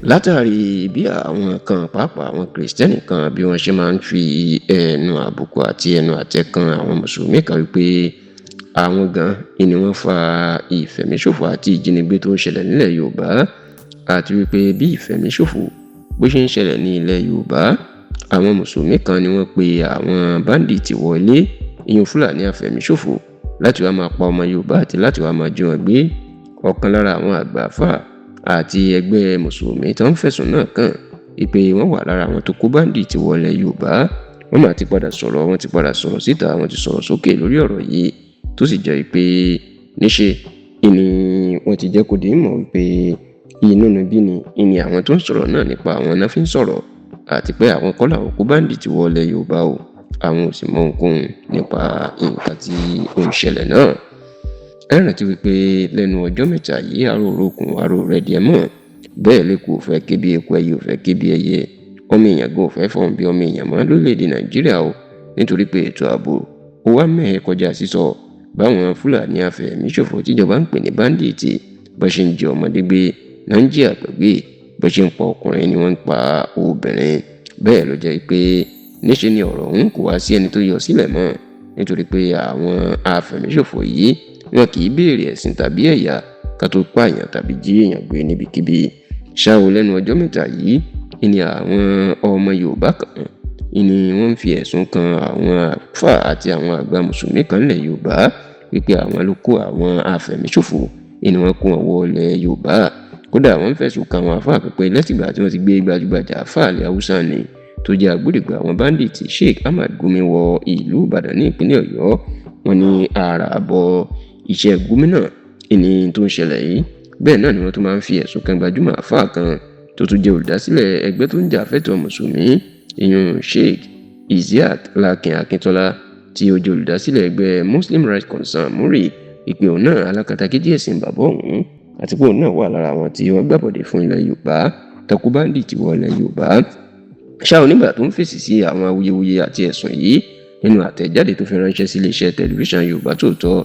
látàrí bí àwọn kan pàápàá àwọn kìrìsìtẹ́nì kan bí wọ́n ṣe máa ń fi ẹnu àbùkù àti ẹnu àtẹ́ kan àwọn mùsùlùmí kan wípé àwọn gan ni wọ́n fa ìfẹ̀míṣòfò àti ìjínigbé tó ń ṣẹlẹ̀ nílẹ̀ Yorùbá, àti wípé bí ìfẹ̀míṣòfò bó ṣe ń ṣẹlẹ̀ ní ilẹ̀ Yorùbá, àwọn mùsùlùmí kan ni wọ́n pe àwọn báńdíìtì wọlé, ìyẹn Fúlàní afẹ̀míṣòfò, láti wá máa pa ọmọ Yorùbá àti láti wá máa jí wọn gbé. Ọ̀kan lára àwọn àgbà àfáà àti ẹgbẹ́ mùsùlùmí tó ń fẹ̀sùn náà kàn wípé wọ́n wà lára àwọn tó kó báńdíìtì wọlé Yorùbá. Wọ́n máa ti padà sọ̀rọ̀ síta, wọ́n ti sọ̀rọ̀ sókè lórí ọ̀rọ̀ yìí, tó sì jẹ́ pé níṣe ni wọ́n ti jẹ́ kó di mọ̀ wípé inúnibí ni àwọn tó ń sọ̀rọ̀ náà nípa àwọn náà fi ń sọ̀rọ̀, àti pé àwọn kọ́ làwọn kó báńdíìtì wọlé Yorùbá o, àwọn ò sì mọ ohunkóhun nípa nǹkan tí ó ń ṣẹlẹ̀ náà. Ẹ rántí wípé lẹ́nu ọjọ́ mẹ́ta yìí aró òrókùn aró rẹ̀ díẹ̀ mọ́, bẹ́ẹ̀ lẹ́kọ̀ọ́ ò fẹ́ ké bí eku, ẹyẹ ò fẹ́ ké bí ẹyẹ, ọmọ èèyàn gan ò fẹ́ fọ́n bí ọmọ èèyàn mọ́ lórílẹ̀‐èdè Nàìjíríà o, nítorí pé ètò ààbò ó wá mẹ́hẹ kọjá sísọ. Báwọn Fúlàní afẹ̀míṣòfò tíjọba ń pè ní báńdíìtì bó ṣe ń jí ọmọdé gbé, náà ń jí àgbà gbé, bó ṣe ń pa ọkùnrin ni wọ́n ń pa obìnrin. Bẹ́ẹ̀ ló jẹ́ pé níṣe ni ọ̀rọ̀ ọ̀hún kò wá sí ẹni tó yọ sílẹ̀ mọ́, nítorí pé àwọn afẹ̀míṣòfò yìí wọn kì í béèrè ẹ̀sìn tàbí ẹ̀yà ká tó pààyàn tàbí jí èèyàn gbé níbikíbi. Ṣá o, lẹ́nu ọjọ́ mẹ́ta yìí ni àwọn ọmọ Yorùbá kan ni wọ́n ń fi ẹ̀sùn kan àwọn àfáà àti àwọn àgbà mùsùlùmí kan nílẹ̀ Yorùbá wípé àwọn ló kó àwọn afẹ̀míṣòfò ni wọ́n kó wọn wọ ilẹ̀ Yorùbá. Kódà wọ́n fẹ̀sùn kan àwọn àfáà pé lẹ́tìgbà tí wọ́n ti gbé gbajúgbajà àfáà ilẹ̀ Haúsá ni tó jẹ́ agbódegbà àwọn báńdíìtì Sheikh Ahmad Gumi wọ ìlú Ìbàdàn ní ìpínlẹ̀ Ọ̀yọ́. Wọ́n ní ara àbọ̀ iṣẹ́ gómìnà ìní tó ń ṣẹlẹ̀ yìí. Bẹ́ẹ̀ náà ni wọ́n tún máa ń fi ẹ̀sùn kan gbajúmọ̀ àfáà kan tó tún jẹ́ olùdásílẹ̀ ẹgbẹ́ tó ń jà fẹ́tọ̀ọ́ mùsùlùmí, ìyẹn Sheikh Isiaq Lakin Akintola, tí ó jẹ́ olùdásílẹ̀ ẹgbẹ́ Muslim Rights Concern MURI, ìpè òun náà alákatakítí ẹ̀sìn bàbá òun, àti pé òun náà wà lára àwọn tí wọ́n gbàbọ̀dé fún ilẹ̀ Yorùbá, takú báńdíìtì wọ ilẹ̀ Yorùbá. Ṣá o, nígbà tó ń fèsì sí àwọn awuyewuye àti ẹ̀sùn yìí nínú àtẹ̀jáde tó fi ránṣẹ́ sí iléeṣẹ́ tẹlifíṣàn Yorùbá Tòótọ́,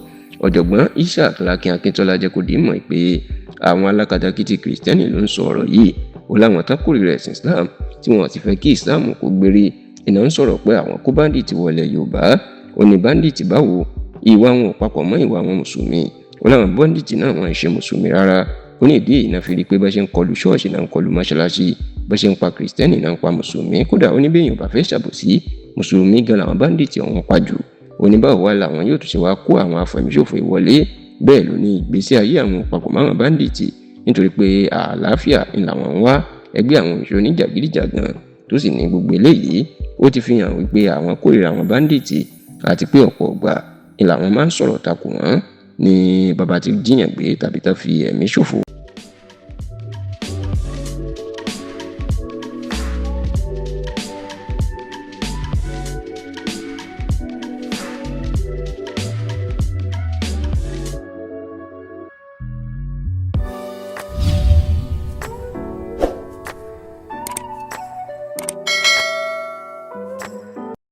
ọ̀jọ̀gbọ́n Isiaq Lakin Akintola jẹ́ kó di mọ̀ pé àwọn alákatakítí kìrìsìtẹ́nì ló ń sọ ọ̀rọ̀ yìí. Ó láwọn tán kórìíra ẹ̀sìn Islam tí wọ́n ti fẹ́ kí Islam kó gbérí iná ń sọ̀rọ̀ pé àwọn kó báńdíìtì wọlé Yorùbá. Ó ní báńdíìtì báwo, ìwà wọn ò papọ̀ mọ́ ìwà àwọn mùsùlùmí. Ó láwọn báńdíìtì náà wọn ṣe mùsùlùmí rárá. Ó ní ìdí èyí náà fi rí pé bá ṣe ń kọlu ṣọ́ọ̀ṣì náà ń kọlu mọ́ṣáláṣí, bá ṣe ń pa kìrìsìtẹ́nì náà ń pa mùsùlùmí. Kódà ó ní bí èèyàn bá fẹ́ ṣàbòsí mùsùlùmí gan làwọn báńdíìtì ọ̀hún pa jù. Ó ní báwo wá làwọn yóò tún ṣe wá kó àwọn afẹ̀míṣòfò ìwọlé. Bẹ́ẹ̀ ló ní ìgbésí ayé àwọn papọ̀ máwọn báńdíìtì, nítorí pé àlàáfíà ni làwọn ń wá, ẹgbẹ́ àwọn òṣèré oníjàgídíjàgan tó sì ní gbogbo eléyìí. Ó ti fi hàn wípé àwọn kórìíra àwọn báńdíìtì, àti pé ọ̀pọ̀ ọgbà ni làwọn máa ń sọ̀rọ̀ takò wọ́n ní bàbá ti jíyàn gbé tàbí tó fi ẹ̀mí ṣòfò.